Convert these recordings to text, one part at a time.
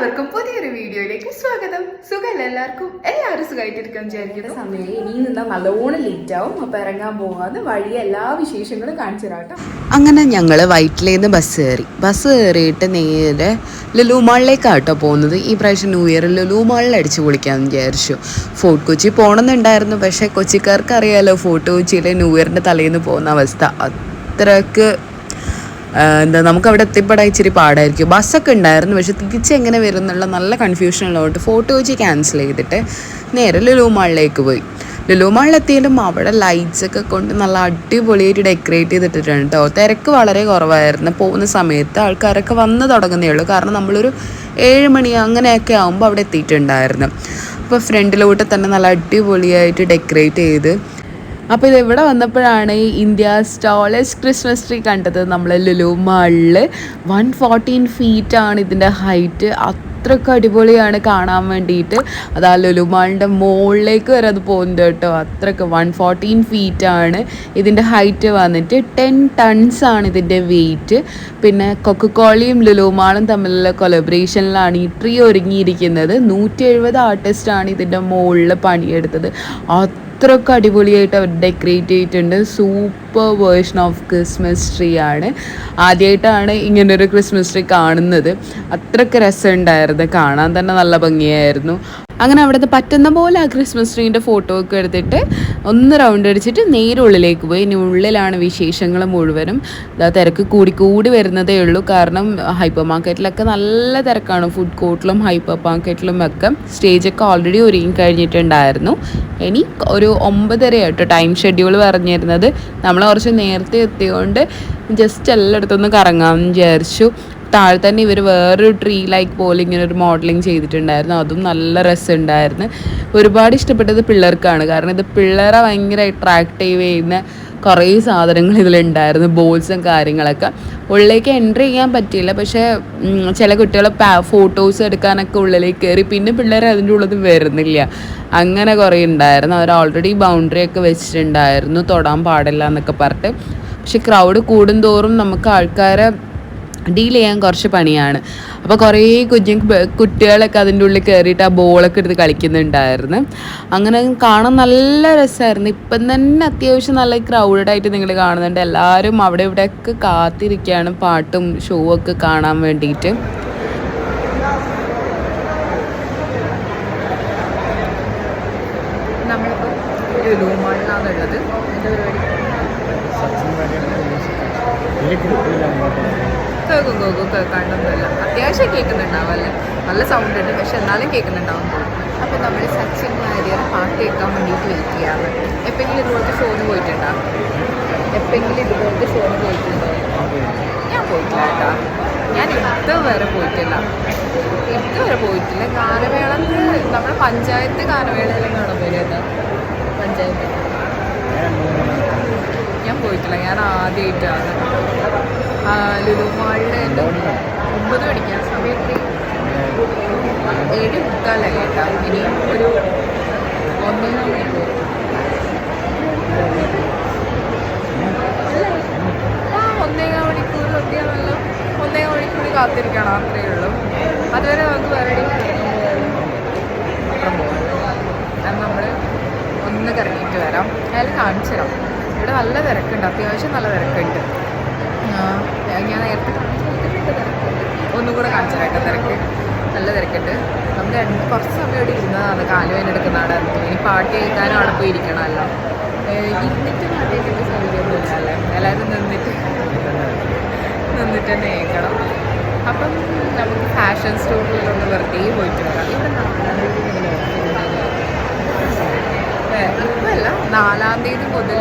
എല്ലാവർക്കും പുതിയൊരു വീഡിയോയിലേക്ക് സ്വാഗതം. സുഖമല്ല എല്ലാവർക്കും? എല്ലാവരും സുഖമായിട്ടിരിക്കാൻ വിചാരിക്കുന്ന സമയം ഇനി നിന്നാൽ നല്ലോണം ലേറ്റ് ആവും. അപ്പൊ ഇറങ്ങാൻ പോകാതെ വഴി എല്ലാ വിശേഷങ്ങളും കാണിച്ചു തരാട്ടോ. അങ്ങനെ ഞങ്ങൾ വൈറ്റിലേന്ന് ബസ് കയറിയിട്ട് നേരെ ലുലു മാളിലേക്കാട്ടോ പോകുന്നത്. ഈ പ്രാവശ്യം ന്യൂ ഇയർ ലുലു മാളിൽ അടിച്ചു പൊളിക്കാമെന്ന് വിചാരിച്ചു. ഫോർട്ട് കൊച്ചി പോകണമെന്നുണ്ടായിരുന്നു, പക്ഷേ കൊച്ചിക്കാർക്ക് അറിയാലോ ഫോർട്ട് കൊച്ചിയിലെ ന്യൂ ഇയറിൻ്റെ തലേന്ന് പോകുന്ന അവസ്ഥ. അത്രക്ക് നമുക്ക് അവിടെ എത്തിപ്പെടാൻ ഇച്ചിരി പാടായിരിക്കും. ബസ്സൊക്കെ ഉണ്ടായിരുന്നു, പക്ഷെ തിരിച്ചെങ്ങനെ വരും എന്നുള്ള നല്ല കൺഫ്യൂഷൻ ഉള്ളതുകൊണ്ട് ഫോർട്ട് കൊച്ചി ക്യാൻസൽ ചെയ്തിട്ട് നേരെ ലുലു മാളിലേക്ക് പോയി. ലുലു മാളിലെത്തിയാലും അവിടെ ലൈറ്റ്സൊക്കെ കൊണ്ട് നല്ല അടിപൊളിയായിട്ട് ഡെക്കറേറ്റ് ചെയ്തിട്ടിട്ടുണ്ട് കേട്ടോ. തിരക്ക് വളരെ കുറവായിരുന്നു. പോകുന്ന സമയത്ത് ആൾക്കാരൊക്കെ വന്ന് തുടങ്ങുന്നേ ഉള്ളൂ, കാരണം നമ്മളൊരു 7 മണി അങ്ങനെയൊക്കെ ആകുമ്പോൾ അവിടെ എത്തിയിട്ടുണ്ടായിരുന്നു. അപ്പോൾ ഫ്രണ്ടിലോട്ട് തന്നെ നല്ല അടിപൊളിയായിട്ട് ഡെക്കറേറ്റ് ചെയ്ത്. അപ്പോൾ ഇതിവിടെ വന്നപ്പോഴാണ് ഇന്ത്യാസ് ടോളസ്റ്റ് ക്രിസ്മസ് ട്രീ കണ്ടത്. നമ്മൾ ലുലു മാളിൽ 114 ഫീറ്റാണ് ഇതിൻ്റെ ഹൈറ്റ്. അത്രയ്ക്ക് അടിപൊളിയാണ് കാണാൻ വേണ്ടിയിട്ട്. അത് ആ ലുലു മാളിൻ്റെ മുകളിലേക്ക് വരെ അത് പോകുന്നുണ്ട് കേട്ടോ. അത്രയ്ക്ക് 114 ഫീറ്റാണ് ഇതിൻ്റെ ഹൈറ്റ് വന്നിട്ട്. 10 ടൺസ് ആണ് ഇതിൻ്റെ വെയിറ്റ്. പിന്നെ കൊക്കക്കോളയും ലുലു മാളും തമ്മിലുള്ള കൊളാബറേഷനിലാണ് ഈ ട്രീ ഒരുങ്ങിയിരിക്കുന്നത്. 170 ആർട്ടിസ്റ്റാണ് ഇതിൻ്റെ മുകളിൽ പണിയെടുത്തത്. അത്രയ്ക്ക് അടിപൊളിയായിട്ട് അവർ ഡെക്കറേറ്റ് ചെയ്തിട്ടുണ്ട്. Super version of Christmas tree ആണ്. ആദ്യമായിട്ടാണ് ഇങ്ങനൊരു ക്രിസ്മസ് ട്രീ കാണുന്നത്. അത്രയ്ക്ക് രസമുണ്ടായിരുന്നു, കാണാൻ തന്നെ നല്ല ഭംഗിയായിരുന്നു. അങ്ങനെ അവിടുത്തെ പറ്റുന്ന പോലെ ആ ക്രിസ്മസ് ട്രീൻ്റെ ഫോട്ടോ ഒക്കെ എടുത്തിട്ട് ഒന്ന് റൗണ്ട് അടിച്ചിട്ട് നേരെ ഉള്ളിലേക്ക് പോയി. ഇനി ഉള്ളിലാണ് വിശേഷങ്ങൾ മുഴുവനും. തിരക്ക് കൂടി വരുന്നതേ ഉള്ളൂ, കാരണം ഹൈപ്പർ മാർക്കറ്റിലൊക്കെ നല്ല തിരക്കാണ്. ഫുഡ് കോർട്ടിലും ഹൈപ്പർ മാർക്കറ്റിലും ഒക്കെ സ്റ്റേജൊക്കെ ഓൾറെഡി ഒരുങ്ങി കഴിഞ്ഞിട്ടുണ്ടായിരുന്നു. ഇനി ഒരു 9:30 ആയിട്ട് ടൈം ഷെഡ്യൂൾ പറഞ്ഞിരുന്നത്. നമ്മൾ കുറച്ച് നേരത്തെ എത്തിയതുകൊണ്ട് ജസ്റ്റ് എല്ലായിടത്തൊന്ന് കറങ്ങാമെന്ന് വിചാരിച്ചു. താഴെ തന്നെ ഇവർ വേറൊരു ട്രീ ലൈക്ക് പോലെ ഇങ്ങനെ ഒരു മോഡലിംഗ് ചെയ്തിട്ടുണ്ടായിരുന്നു. അതും നല്ല രസമുണ്ടായിരുന്നു. ഒരുപാട് ഇഷ്ടപ്പെട്ടത് പിള്ളേർക്കാണ്, കാരണം ഇത് പിള്ളേരെ ഭയങ്കര അട്രാക്റ്റീവ് ചെയ്യുന്ന കുറേ സാധനങ്ങൾ ഇതിലുണ്ടായിരുന്നു, ബോൾസും കാര്യങ്ങളൊക്കെ. ഉള്ളിലേക്ക് എൻട്രി ചെയ്യാൻ പറ്റിയില്ല, പക്ഷേ ചില കുട്ടികൾ ഫോട്ടോസ് എടുക്കാനൊക്കെ ഉള്ളിലേക്ക് കയറി. പിന്നെ പിള്ളേർ അതിൻ്റെ ഉള്ളിൽ വരുന്നില്ല, അങ്ങനെ കുറേ ഉണ്ടായിരുന്നു. അവർ ഓൾറെഡി ബൗണ്ടറി ഒക്കെ വെച്ചിട്ടുണ്ടായിരുന്നു, തൊടാൻ പാടില്ല എന്നൊക്കെ പറഞ്ഞിട്ട്. പക്ഷെ ക്രൗഡ് കൂടുന്തോറും നമുക്ക് ആൾക്കാരെ ഡീൽ ചെയ്യാൻ കുറച്ച് പണിയാണ്. അപ്പോൾ കുറേ കുട്ടികളൊക്കെ അതിൻ്റെ ഉള്ളിൽ കയറിയിട്ട് ആ ബോളൊക്കെ എടുത്ത് കളിക്കുന്നുണ്ടായിരുന്നു. അങ്ങനെ കാണാൻ നല്ല രസമായിരുന്നു. ഇപ്പം തന്നെ അത്യാവശ്യം നല്ല ക്രൗഡായിട്ട് നിങ്ങൾ കാണുന്നുണ്ട്. എല്ലാവരും അവിടെ ഇവിടെയൊക്കെ കാത്തിരിക്കുകയാണ് പാട്ടും ഷോ ഒക്കെ കാണാൻ വേണ്ടിയിട്ട്. നമ്മളിപ്പോൾ ലുലു മാളിലാണുള്ളത്. കേൾക്കാണ്ടൊന്നുമില്ല, അത്യാവശ്യം കേൾക്കുന്നുണ്ടാവല്ലേ, നല്ല സൗണ്ട് ഉണ്ട്, പക്ഷെ എന്നാലും കേൾക്കുന്നുണ്ടാവും. അപ്പോൾ നമ്മൾ സച്ചിൻ വാര്യർ പാട്ട് കേൾക്കാൻ വേണ്ടിയിട്ട് വെയിറ്റ് ചെയ്യാറ്. എപ്പോഴെങ്കിലും ഇതുപോലത്തെ ഷോന് പോയിട്ടുണ്ടോ? ഞാൻ പോയിട്ടില്ല കേട്ടോ. ഞാൻ ഇതുവരെ പോയിട്ടില്ല. ഗാനമേളക്ക് നമ്മുടെ പഞ്ചായത്ത് ഗാനമേളയിലും കാണാൻ പോയത്. പഞ്ചായത്ത് ഞാൻ പോയിട്ടില്ല, ഞാൻ ആദ്യമായിട്ടാണ്. ലുലു മാളിൽ 9 മണിക്കാണ് സമയത്ത്. 7:45 കേട്ടോ. ഇനി ഒരു 1.5 മണിക്കൂർ. 1.5 മണിക്കൂർ എത്തിയാണല്ലോ. 1.5 മണിക്കൂർ കാത്തിരിക്കണം, അത്രയേ ഉള്ളൂ. അതുവരെ നമുക്ക് വേറെ മാത്രം പോകാം. നമ്മൾ ഒന്ന് കറങ്ങിയിട്ട് വരാം. അതിൽ കാണിച്ചു തരാം. ഇവിടെ നല്ല തിരക്കുണ്ട്, അത്യാവശ്യം നല്ല തിരക്കുണ്ട്. ഞാൻ നേരത്തെ ഒന്നും കൂടെ കാണിച്ചു തരാം. തിരക്ക് നല്ല തിരക്കുണ്ട്. നമ്മൾ കുറച്ച് സമയം ഇവിടെ ഇരുന്നതാണ്, കാലുവേന എടുക്കുന്നതാണ്. ഇനി പാട്ട് കേൾക്കാനും അവിടെ പോയി ഇരിക്കണമല്ലോ. ഇരുന്നിട്ട് പാട്ട് കേൾക്കേണ്ട സൗകര്യമൊന്നുമില്ല അല്ലേ, എല്ലാവരും നിന്നിട്ട് തന്നെ കേൾക്കണം. അപ്പം നമുക്ക് ഫാഷൻ സ്റ്റോറിലൊന്ന് വെറുതെ പോയിട്ട് വരാം. ഇപ്പമല്ല, 4-ാം തീയതി മുതൽ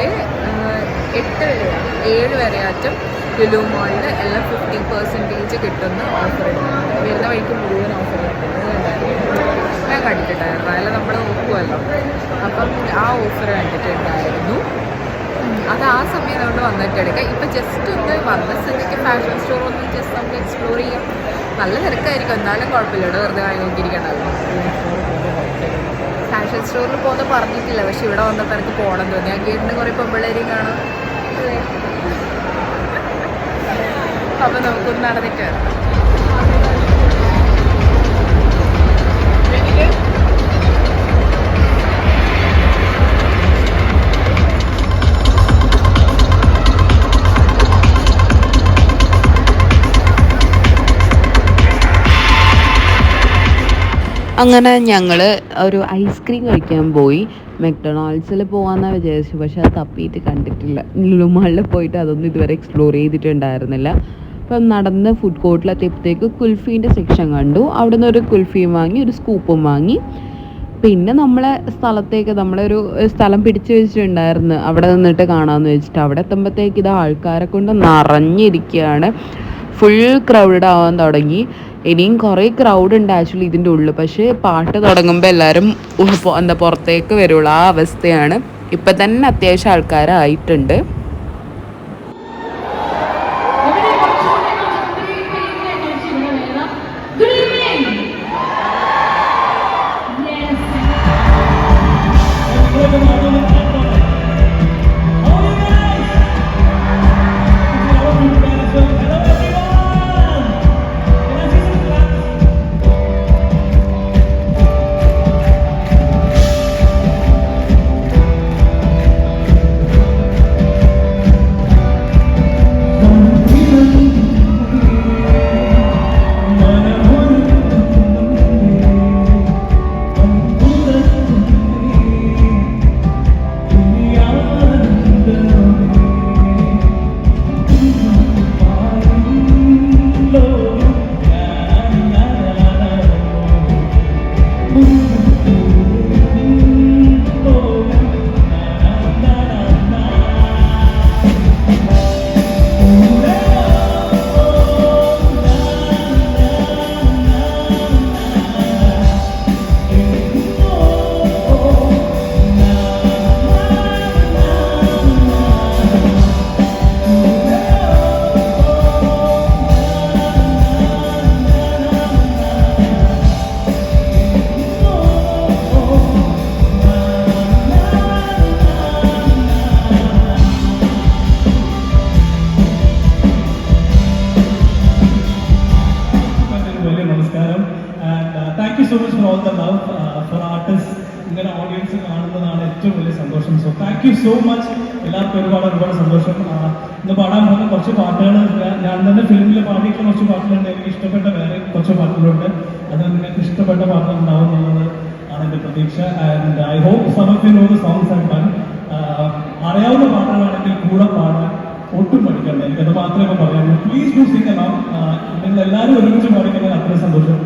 7 വരെ ആറ്റും ലുലു മാളിൽ എല്ലാം 50% കിട്ടുന്ന ഓഫർ ഉണ്ട്. വരുന്ന വഴിക്ക് മുഴുവൻ ഓഫർ ഞാൻ കണ്ടിട്ടുണ്ടായിരുന്നു. അതെല്ലാം നമ്മൾ നോക്കുമല്ലോ. അപ്പം ആ ഓഫർ കണ്ടിട്ടുണ്ടായിരുന്നു. അത് ആ സമയം നമ്മൾ വന്നിട്ട് എടുക്കാം. ഇപ്പം ജസ്റ്റ് ഒന്ന് വന്ന സ്ഥിതിക്ക് ഫാഷൻ സ്റ്റോർ ഒന്ന് ജസ്റ്റ് നമുക്ക് എക്സ്പ്ലോർ ചെയ്യാം. നല്ല തിരക്കായിരിക്കും, എന്നാലും കുഴപ്പമില്ല. ഇവിടെ വെറുതെ വാങ്ങി നോക്കിയിരിക്കണമല്ലോ. ഫാഷൻ സ്റ്റോറിൽ പോകുന്നത് പറഞ്ഞിട്ടില്ല, പക്ഷെ ഇവിടെ വന്നപ്പോൾ എനിക്ക് പോകണം തോന്നി. ആ ഗേറ്റിന് കുറേ പെമ്പിള്ളേരെയും കാണാം അല്ലേ. അപ്പോൾ നമുക്കൊന്ന് നടന്നിട്ട് അങ്ങനെ ഞങ്ങൾ ഒരു ഐസ്ക്രീം കഴിക്കാൻ പോയി. മെക്ഡൊണാൾഡ്സിൽ പോകാമെന്നാണ് വിചാരിച്ചു, പക്ഷെ അത് തപ്പിയിട്ട് കണ്ടിട്ടില്ല. ലുലു മാളിൽ പോയിട്ട് അതൊന്നും ഇതുവരെ എക്സ്പ്ലോർ ചെയ്തിട്ടുണ്ടായിരുന്നില്ല. അപ്പം നടന്ന് ഫുഡ് കോർട്ടിലെത്തിയപ്പോഴത്തേക്ക് കുൽഫീൻ്റെ സെക്ഷൻ കണ്ടു. അവിടെ നിന്ന് ഒരു കുൽഫിയും വാങ്ങി, ഒരു സ്കൂപ്പും വാങ്ങി. പിന്നെ നമ്മളെ സ്ഥലത്തേക്ക് നമ്മളൊരു സ്ഥലം പിടിച്ചു വെച്ചിട്ടുണ്ടായിരുന്നു അവിടെ നിന്നിട്ട് കാണാമെന്ന് വെച്ചിട്ട്. അവിടെ എത്തുമ്പോഴത്തേക്ക് ഇത് ആൾക്കാരെ കൊണ്ട് നിറഞ്ഞിരിക്കുകയാണ്. ഫുൾ ക്രൗഡഡ് ആവാൻ തുടങ്ങി. ഇനിയും കുറേ ക്രൗഡ് ഉണ്ട് ആക്ച്വലി ഇതിൻ്റെ ഉള്ളിൽ. പക്ഷേ പാട്ട് തുടങ്ങുമ്പോൾ എല്ലാവരും പുറത്തേക്ക് വരുള്ളൂ. ആ അവസ്ഥയാണ്. ഇപ്പം തന്നെ അത്യാവശ്യം ആൾക്കാരായിട്ടുണ്ട്. എല്ലാവർക്കും ഒരുപാട് സന്തോഷം. ഇന്ന് പാടാൻ പോകുന്ന കുറച്ച് പാട്ടുകൾ ഞാൻ തന്നെ ഫിലിമിൽ പാടിയിട്ടുള്ള കുറച്ച് പാട്ടുകളുണ്ട്. എനിക്ക് ഇഷ്ടപ്പെട്ട വേറെ കുറച്ച് പാട്ടുകളുണ്ട്. അത് നിങ്ങൾക്ക് ഇഷ്ടപ്പെട്ട പാട്ടുകൾ ഉണ്ടാവും എന്നുള്ളത് ആണ് എൻ്റെ പ്രതീക്ഷ. And I hope some of you know the songs I done. അറിയാവുന്ന പാട്ടുകളാണെങ്കിൽ കൂടെ പാടാൻ ഒട്ടും പഠിക്കണ്ട. എനിക്കത് മാത്രമേ പറയാനുള്ളൂ. Please do sing along. നിങ്ങൾ എല്ലാവരും ഒരുമിച്ച് പാടിക്കുന്നത് അത്രയും സന്തോഷം.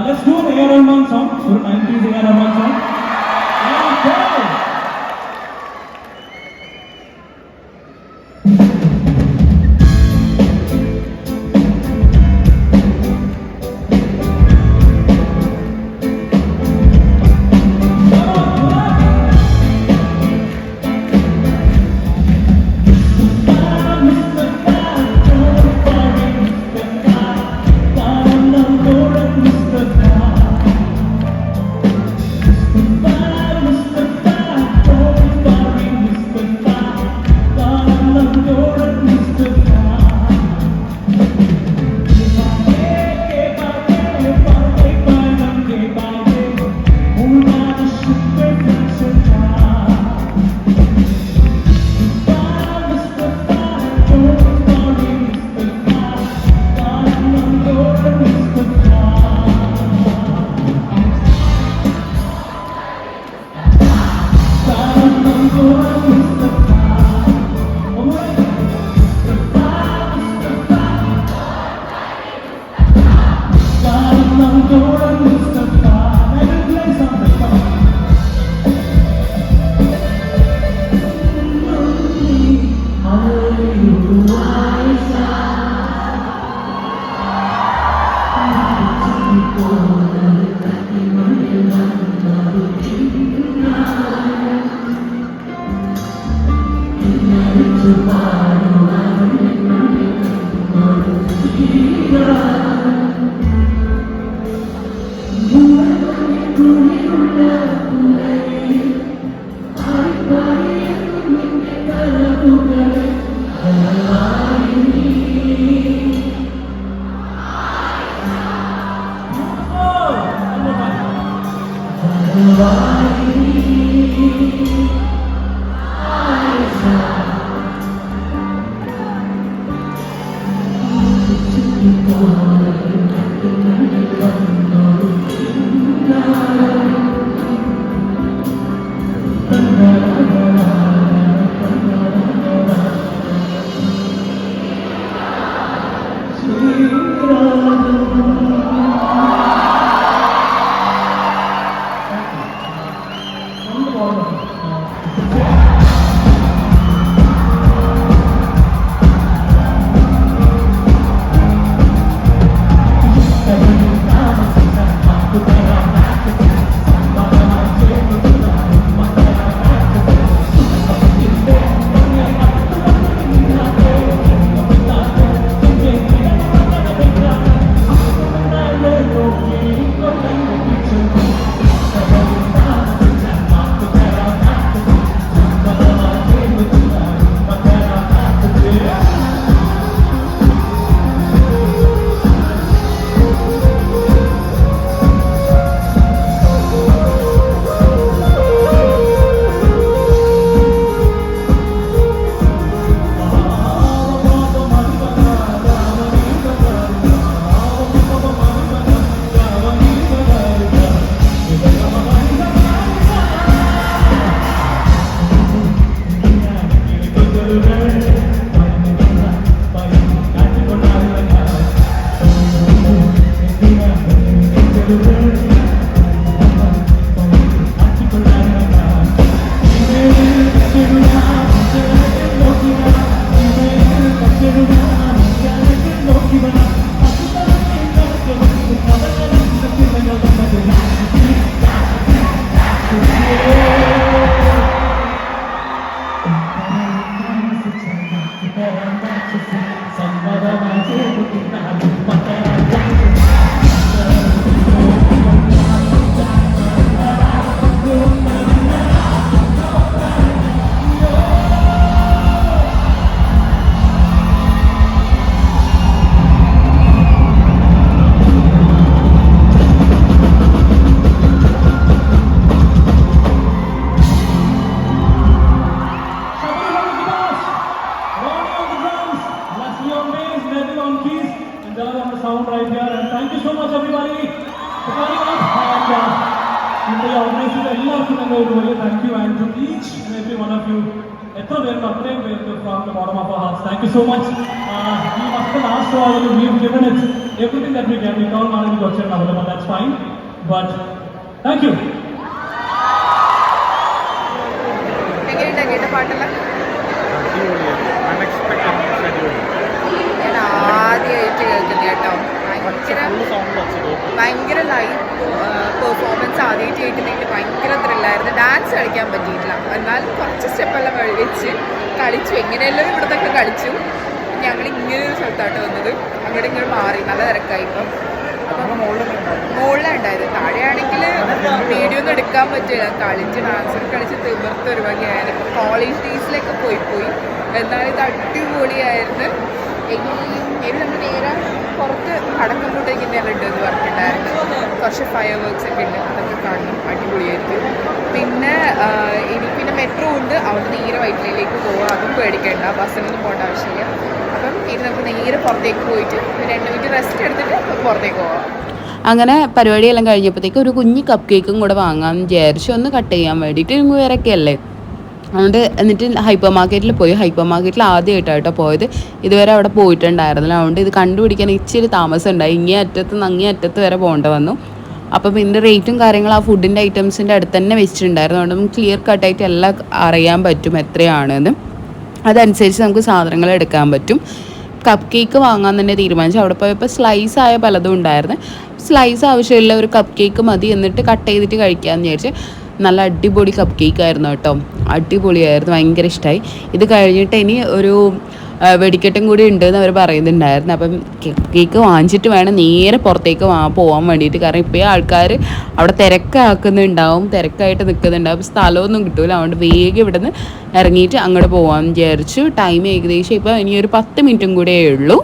Let's do A R Rahman song, ഒരു 90s A Rahman Rahman. Thank you so much, everybody. For coming out. And the organizers, എല്ലാവർക്കും തന്നെ ഒരു വലിയ thank you and to each and every one of you. എത്ര പേരുണ്ട് അത്രയും പേർക്ക് from the bottom of our hearts thank you so much. We must have asked for all of you. We have given it everything that we can. We can't manage to check available, but that's fine. But thank you. എങ്ങനെയുണ്ടാ കേട്ട പാട്ടെല്ലാം? ഞാൻ ആദ്യമായിട്ട് കേൾക്കുന്നത് കേട്ടോ. ഭയങ്കര live performance ആദ്യമായിട്ട് കേൾക്കുന്നതിൽ ഭയങ്കര ത്രില്ലായിരുന്നു. Dance കളിക്കാൻ പറ്റിയിട്ടില്ല, എന്നാലും കുറച്ച് സ്റ്റെപ്പെല്ലാം വെച്ച് കളിച്ചു. എങ്ങനെയെല്ലാം ഇവിടത്തൊക്കെ കളിച്ചു. ഞങ്ങൾ ഇങ്ങനെ ഒരു സ്ഥലത്തായിട്ട് വന്നത്, അങ്ങോട്ട് ഇങ്ങനെ മാറി. നല്ല തിരക്കായി. ഇപ്പം മുകളിലാണ് ഉണ്ടായത്. താഴെയാണെങ്കിൽ വീഡിയോ ഒന്നും എടുക്കാൻ പറ്റില്ല. കളിച്ച് ഡാൻസൊക്കെ കളിച്ച് തീർത്ത് ഒരു വകയായിരുന്നു. ഇപ്പോൾ കോളേജ് ഡേയ്സിലൊക്കെ പോയി. എന്നാലും ഇത് അടിപൊളിയായിരുന്നു. ഇനി നമ്മൾ നേരെ പുറത്ത് കടക്കുമ്പോഴത്തേക്ക് ഇന്നെല്ലാം ഉണ്ടെന്ന് പറഞ്ഞിട്ടുണ്ടായിരുന്നു. കുറച്ച് ഫയർ വർക്ക്സ് ഒക്കെ ഉണ്ട്, അതൊക്കെ കാണണം. അടിപൊളിയായിരിക്കും. പിന്നെ മെട്രോ ഉണ്ട്, അവിടെ നേരെ വൈറ്റിലേക്ക് പോവുക. അതും പേടിക്കേണ്ട, ബസ്സിനൊന്നും പോകേണ്ട ആവശ്യമില്ല. അപ്പം ഇനി നമുക്ക് നേരെ പുറത്തേക്ക് പോയിട്ട് 2 മിനിറ്റ് റെസ്റ്റ് എടുത്തിട്ട് പുറത്തേക്ക് പോവാം. അങ്ങനെ പരിപാടിയെല്ലാം കഴിഞ്ഞപ്പോഴത്തേക്ക് ഒരു കുഞ്ഞ് കപ്പ് കേക്കും കൂടെ വാങ്ങാമെന്ന് വിചാരിച്ചു, ഒന്ന് കട്ട് ചെയ്യാൻ വേണ്ടിയിട്ട്. വേറൊക്കെ അല്ലേ അതുകൊണ്ട് എന്നിട്ട് ഹൈപ്പർ മാർക്കറ്റിൽ പോയി. ഹൈപ്പർ മാർക്കറ്റിൽ ആദ്യമായിട്ടാണ് കേട്ടോ പോയത്, ഇതുവരെ അവിടെ പോയിട്ടുണ്ടായിരുന്നില്ല. അതുകൊണ്ട് ഇത് കണ്ടുപിടിക്കാൻ ഇച്ചിരി താമസം ഉണ്ടായി. ഇങ്ങേ അറ്റത്ത് നിന്ന് അങ്ങേ അറ്റത്ത് വരെ പോകേണ്ട വന്നു. അപ്പം ഇതിൻ്റെ റേറ്റും കാര്യങ്ങളും ആ ഫുഡിൻ്റെ ഐറ്റംസിൻ്റെ അടുത്ത് തന്നെ വെച്ചിട്ടുണ്ടായിരുന്നു. അതുകൊണ്ട് നമുക്ക് ക്ലിയർ കട്ടായിട്ട് എല്ലാം അറിയാൻ പറ്റും എത്രയാണെന്ന്. അതനുസരിച്ച് നമുക്ക് സാധനങ്ങൾ എടുക്കാൻ പറ്റും. കപ്പ് കേക്ക് വാങ്ങാൻ തന്നെ തീരുമാനിച്ചു. അവിടെ പോയപ്പോൾ സ്ലൈസ് ആയ പലതും ഉണ്ടായിരുന്നു. സ്ലൈസ് ആവശ്യമില്ല, ഒരു കപ്പ് കേക്ക് മതി, എന്നിട്ട് കട്ട് ചെയ്തിട്ട് കഴിക്കാമെന്ന് വിചാരിച്ച്. നല്ല അടിപൊളി കപ്പ് കേക്കായിരുന്നു കേട്ടോ, അടിപൊളിയായിരുന്നു, ഭയങ്കര ഇഷ്ടമായി. ഇത് കഴിഞ്ഞിട്ട് ഇനി ഒരു വെടിക്കെട്ടും കൂടി ഉണ്ടെന്ന് അവർ പറയുന്നുണ്ടായിരുന്നു. അപ്പം കേക്ക് വാങ്ങിച്ചിട്ട് വേണം നേരെ പുറത്തേക്ക് പോകാൻ വേണ്ടിയിട്ട്. കാരണം ഇപ്പോൾ ആൾക്കാർ അവിടെ തിരക്കാക്കുന്നുണ്ടാവും, തിരക്കായിട്ട് നിൽക്കുന്നുണ്ടാവും, സ്ഥലമൊന്നും കിട്ടില്ല. അതുകൊണ്ട് വേഗം ഇവിടെ നിന്ന് ഇറങ്ങിയിട്ട് അങ്ങോട്ട് പോകാമെന്ന് വിചാരിച്ചു. ടൈം ഏകദേശം ഇപ്പോൾ ഇനി ഒരു 10 മിനിറ്റും കൂടെ ഉള്ളൂ.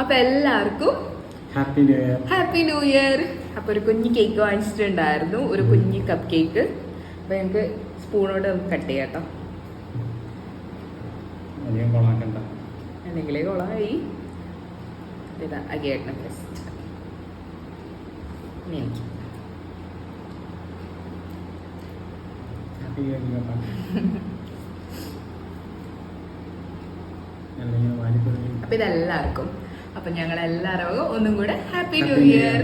അപ്പോൾ എല്ലാവർക്കും ഹാപ്പി ന്യൂ ഇയർ. അപ്പോൾ ഒരു കുഞ്ഞ് കേക്ക് വാങ്ങിച്ചിട്ടുണ്ടായിരുന്നു, ഒരു കുഞ്ഞ് കപ്പ് കേക്ക്. അപ്പോൾ ഞങ്ങൾക്ക് സ്പൂണോട് കട്ട് ചെയ്യാം കേട്ടോ, എന്തെങ്കിലേ കൊളമായി. ഇതാ അഗേട്ട ഫസ്റ്റ് എനിക്ക് അപ്പൊ ഇതെല്ലാവർക്കും, അപ്പൊ ഞങ്ങൾ എല്ലാവരും ഒന്നും കൂടെ ഹാപ്പി ന്യൂ ഇയർ.